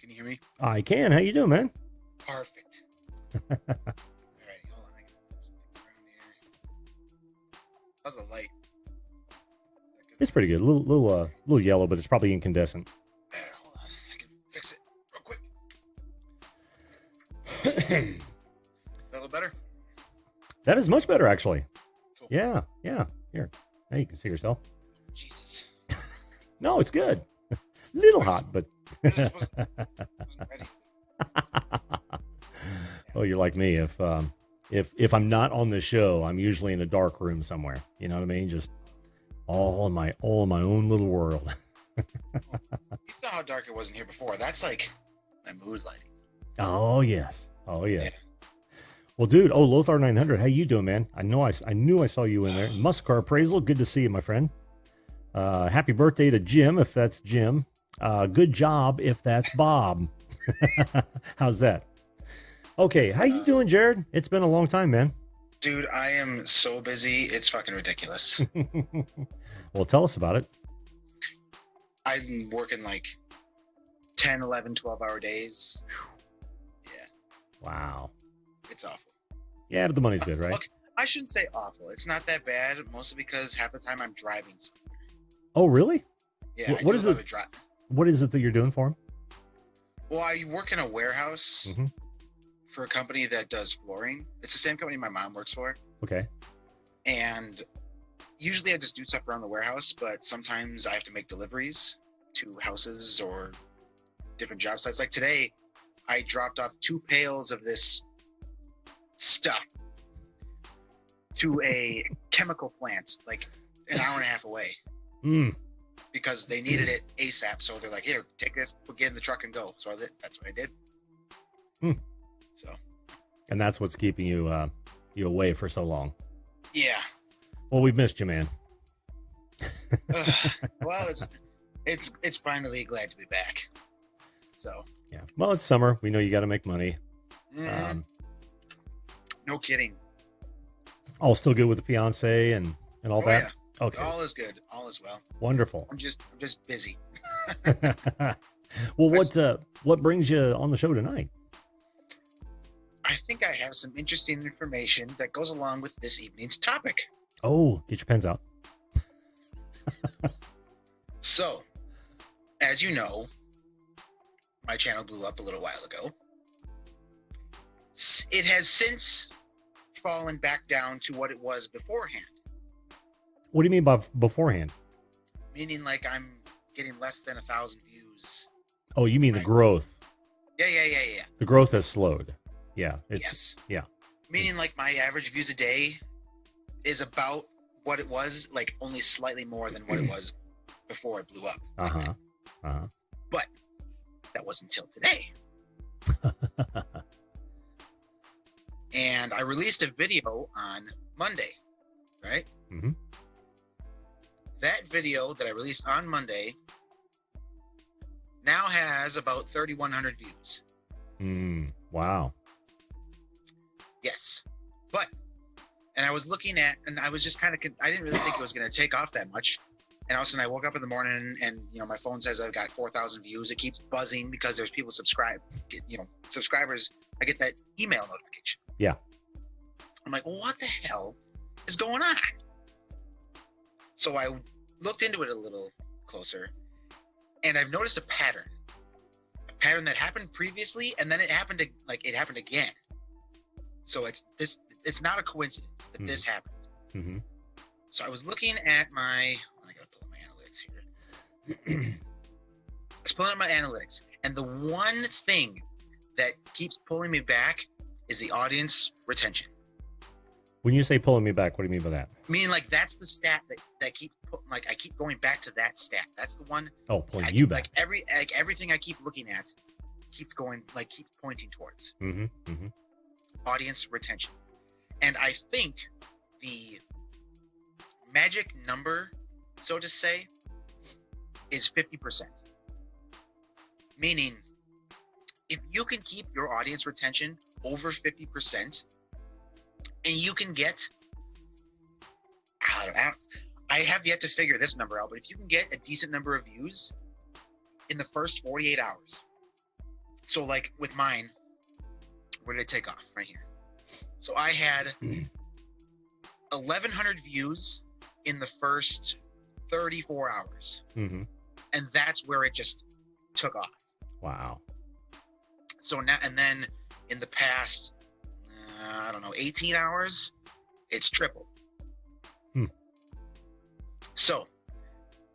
Can you hear me? I can. How you doing, man? Perfect. All right, hold on. I can move some things around here. How's the light? It's pretty good. Little yellow, but it's probably incandescent. There, hold on. I can fix it real quick. A little better? That is much better, actually. Cool. Yeah. Here. Now you can see yourself. Jesus. No, it's good. Little hot, but. I just wasn't ready. Oh, you're like me. If I'm not on the show, I'm usually in a dark room somewhere. You know what I mean? Just all in my own little world. You saw how dark it was in here before. That's like my mood lighting. Oh yes. Yeah. Well, dude. Oh, Lothar 900. How you doing, man? I knew I saw you in there. Muscar Appraisal. Good to see you, my friend. Happy birthday to Jim, if that's Jim. Good job, if that's Bob. How's that? Okay, how you doing, Jared? It's been a long time, man. Dude, I am so busy. It's fucking ridiculous. Well, tell us about it. I'm working like 10, 11, 12-hour days. Yeah. Wow. It's awful. Yeah, but the money's good, right? Look, I shouldn't say awful. It's not that bad, mostly because half the time I'm driving somewhere. Oh, really? Yeah, What is it? What is it that you're doing for him? Well, I work in a warehouse for a company that does flooring. It's the same company my mom works for. Okay. And usually I just do stuff around the warehouse, but sometimes I have to make deliveries to houses or different job sites. Like today, I dropped off 2 pails of this stuff to a chemical plant like an hour and a half away. Because they needed it ASAP. So they're like, here, take this, get in the truck and go. So that's what I did. So. And that's what's keeping you away for so long. Yeah. Well, we've missed you, man. Well, it's finally glad to be back. So. Yeah. Well, it's summer. We know you got to make money. No kidding. All still good with the fiance and all that? Yeah. Okay. All is good. All is well. Wonderful. I'm just busy. Well, what brings you on the show tonight? I think I have some interesting information that goes along with this evening's topic. Oh, get your pens out. So, as you know, my channel blew up a little while ago. It has since fallen back down to what it was beforehand. What do you mean by beforehand? Meaning like I'm getting less than 1,000 views. Oh, you mean the growth? Yeah. The growth has slowed. Yeah. Yes. Yeah. Meaning like my average views a day is about what it was, like only slightly more than what it was before it blew up. But that wasn't until today. And I released a video on Monday, right? Mm-hmm. That video that I released on Monday now has about 3,100 views. Wow. Yes. And I was looking at, and I was just kind of, I didn't really think it was going to take off that much. And all of a sudden I woke up in the morning and, my phone says I've got 4,000 views. It keeps buzzing because there's people subscribers. I get that email notification. Yeah. I'm like, well, what the hell is going on? So I looked into it a little closer, and I've noticed a pattern that happened previously, and then it happened again. So it's not a coincidence that this happened. Mm-hmm. So I was looking at I gotta pull up my analytics here. I was pulling up my analytics, and the one thing that keeps pulling me back is the audience retention. When you say pulling me back, what do you mean by that? Meaning like that's the stat that I keep going back to that stat. That's the one. Oh, pulling you back. Everything I keep looking at keeps pointing towards. Mm-hmm. Audience retention. And I think the magic number, so to say, is 50%. Meaning, if you can keep your audience retention over 50%, and you can get, I have yet to figure this number out, but if you can get a decent number of views in the first 48 hours, So like with mine, where did it take off? Right here. So I had 1,100 views in the first 34 hours. Mm-hmm. And that's where it just took off. Wow. So now, and then in the past, I don't know, 18 hours, it's tripled. So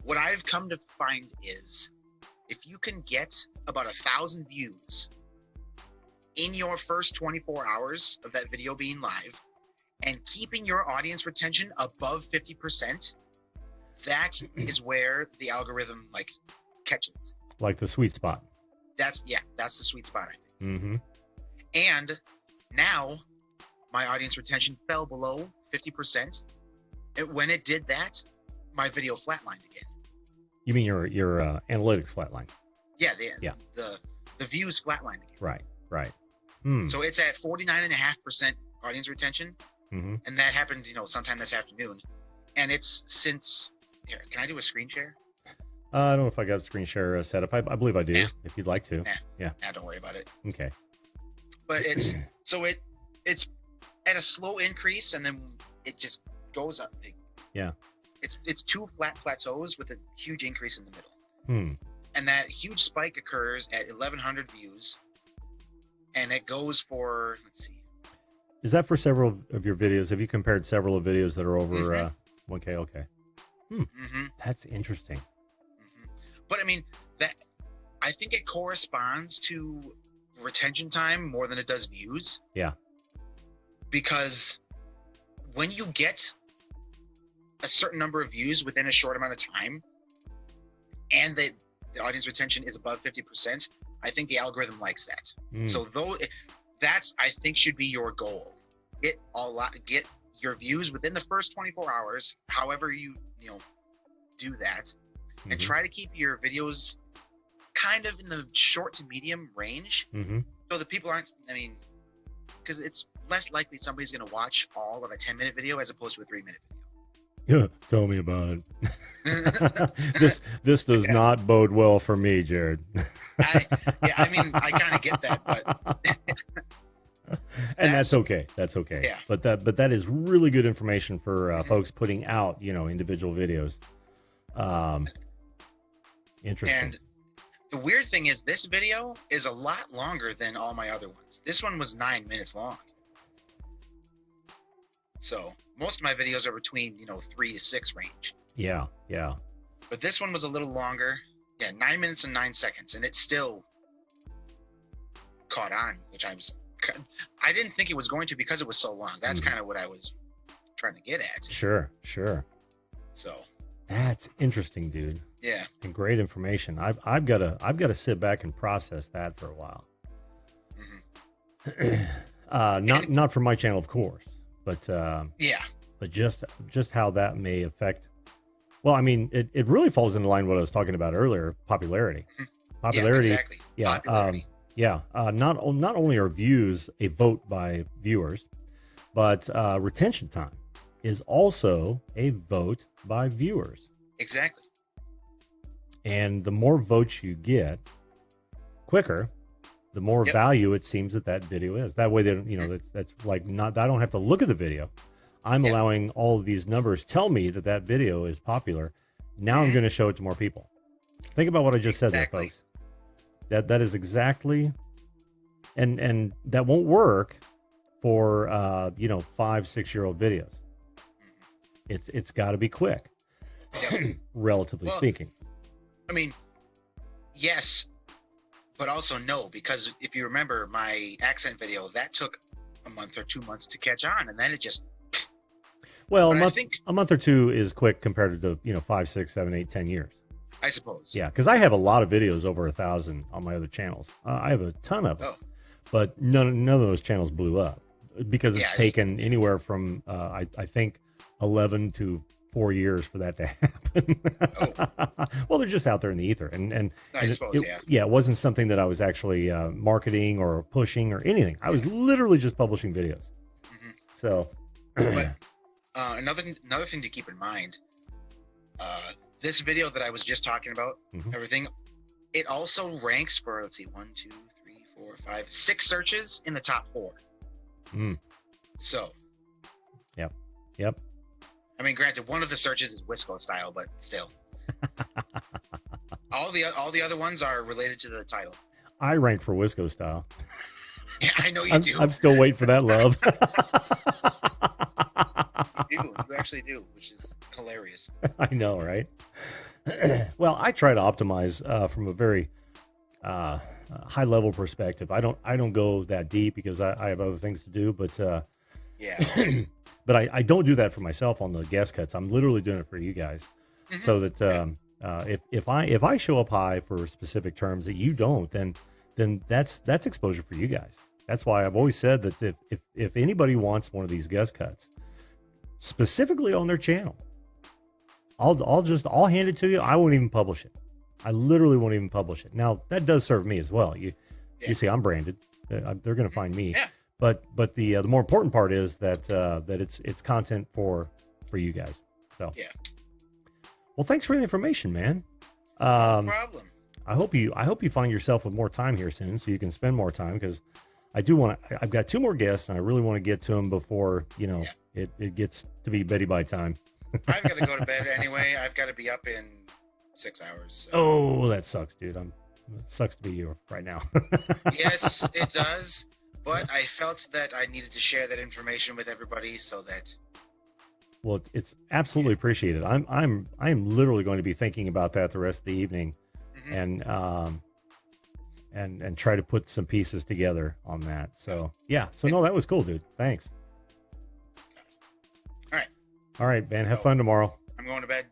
what I've come to find is if you can get about 1,000 views in your first 24 hours of that video being live and keeping your audience retention above 50%, that is where the algorithm like catches. Like the sweet spot. That's the sweet spot, I think. Mm-hmm. And now my audience retention fell below 50%. When it did that, my video flatlined again. You mean your analytics flatline? Yeah, the views flatlined again. Right. So it's at 49.5% audience retention, mm-hmm. and that happened, sometime this afternoon. And it's since here. Can I do a screen share? I don't know if I got a screen share set up. I believe I do. Yeah. If you'd like to. Yeah. Don't worry about it. Okay. But it's at a slow increase, and then it just goes up. Yeah. It's two flat plateaus with a huge increase in the middle. And that huge spike occurs at 1,100 views, and it goes for, let's see. Is that for several of your videos? Have you compared several of videos that are over 1K? Okay. That's interesting. But I mean, I think it corresponds to retention time more than it does views. Yeah. Because when you get a certain number of views within a short amount of time, and the audience retention is above 50%, I think the algorithm likes that. So that's, I think, should be your goal. Get your views within the first 24 hours, however you do that, and try to keep your videos kind of in the short to medium range, so the people aren't, because it's less likely somebody's going to watch all of a 10-minute video as opposed to a 3-minute video. Yeah, tell me about it. This does not bode well for me, Jared. I kind of get that, but and that's okay. That's okay. Yeah. But that is really good information for folks putting out, individual videos. Interesting. And the weird thing is, this video is a lot longer than all my other ones. This one was 9 minutes long. So most of my videos are between 3 to 6 range. Yeah. But this one was a little longer. Yeah, 9 minutes and 9 seconds, and it still caught on, which I didn't think it was going to, because it was so long. That's kind of what I was trying to get at. Sure. So that's interesting, dude. Yeah. And great information. I've got to sit back and process that for a while. Not for my channel, of course, but but just how that may affect. Well, it really falls in line with what I was talking about earlier. Popularity. Yeah, exactly. Yeah. Popularity. Not only are views a vote by viewers, but retention time is also a vote by viewers. Exactly. And the more votes you get quicker, the more value it seems that video is. That way, that's like not, I don't have to look at the video. I'm allowing all of these numbers tell me that video is popular. Now I'm going to show it to more people. Think about what I just said there, folks. That is exactly, and that won't work for 5-6 year old videos. It's got to be quick, relatively speaking. Yes, but also no, because if you remember my accent video, that took a month or 2 months to catch on, and then it just. Well, a month or two is quick compared to 5, 6, 7, 8, 10 years. I suppose. Yeah, because I have a lot of videos over 1,000 on my other channels. I have a ton of them, but none of those channels blew up because it's taken anywhere from I think 11 to 4 years for that to happen. Well, they're just out there in the ether, and I suppose, it wasn't something that I was actually marketing or pushing or anything. I was literally just publishing videos. So, but another thing to keep in mind, this video that I was just talking about, everything, it also ranks for, let's see, 1, 2, 3, 4, 5, 6 searches in the top 4. So. Yep. I mean, granted, one of the searches is Wisco Style, but still. all the other ones are related to the title. I rank for Wisco Style. Yeah, I know you do. I'm still waiting for that love. You actually do, which is hilarious. I know, right? Well, I try to optimize from a very high level perspective. I don't go that deep because I have other things to do, but yeah. But I don't do that for myself on the guest cuts. I'm literally doing it for you guys, so that if I show up high for specific terms that you don't, then that's exposure for you guys. That's why I've always said that if anybody wants one of these guest cuts, specifically on their channel, I'll hand it to you. I won't even publish it. I literally won't even publish it. Now that does serve me as well. You see, I'm branded. They're going to find me. Yeah. But the more important part is that it's content for you guys. So yeah. Well, thanks for the information, man. No problem. I hope you find yourself with more time here soon, so you can spend more time, because I do want to. I've got 2 more guests, and I really want to get to them before it gets to be beddy by time. I've got to go to bed anyway. I've got to be up in 6 hours. So. Oh, that sucks, dude. It sucks to be you right now. Yes, it does. But I felt that I needed to share that information with everybody so that. Well, it's absolutely appreciated. I'm literally going to be thinking about that the rest of the evening, and try to put some pieces together on that. So yeah. So no, that was cool, dude. Thanks. All right, man. Have fun tomorrow. I'm going to bed.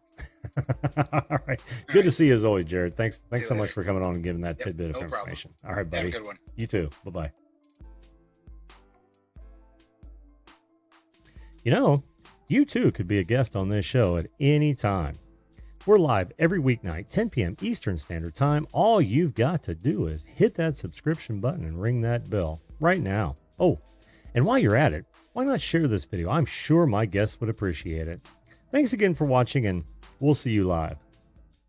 All right. Good to see you as always, Jared. Thanks so much for coming on and giving that tidbit of information. Problem. All right, buddy. Have a good one. You too. Bye-bye. You know, you too could be a guest on this show at any time. We're live every weeknight, 10 p.m. Eastern Standard Time. All you've got to do is hit that subscription button and ring that bell right now. Oh, and while you're at it, why not share this video? I'm sure my guests would appreciate it. Thanks again for watching, and we'll see you live.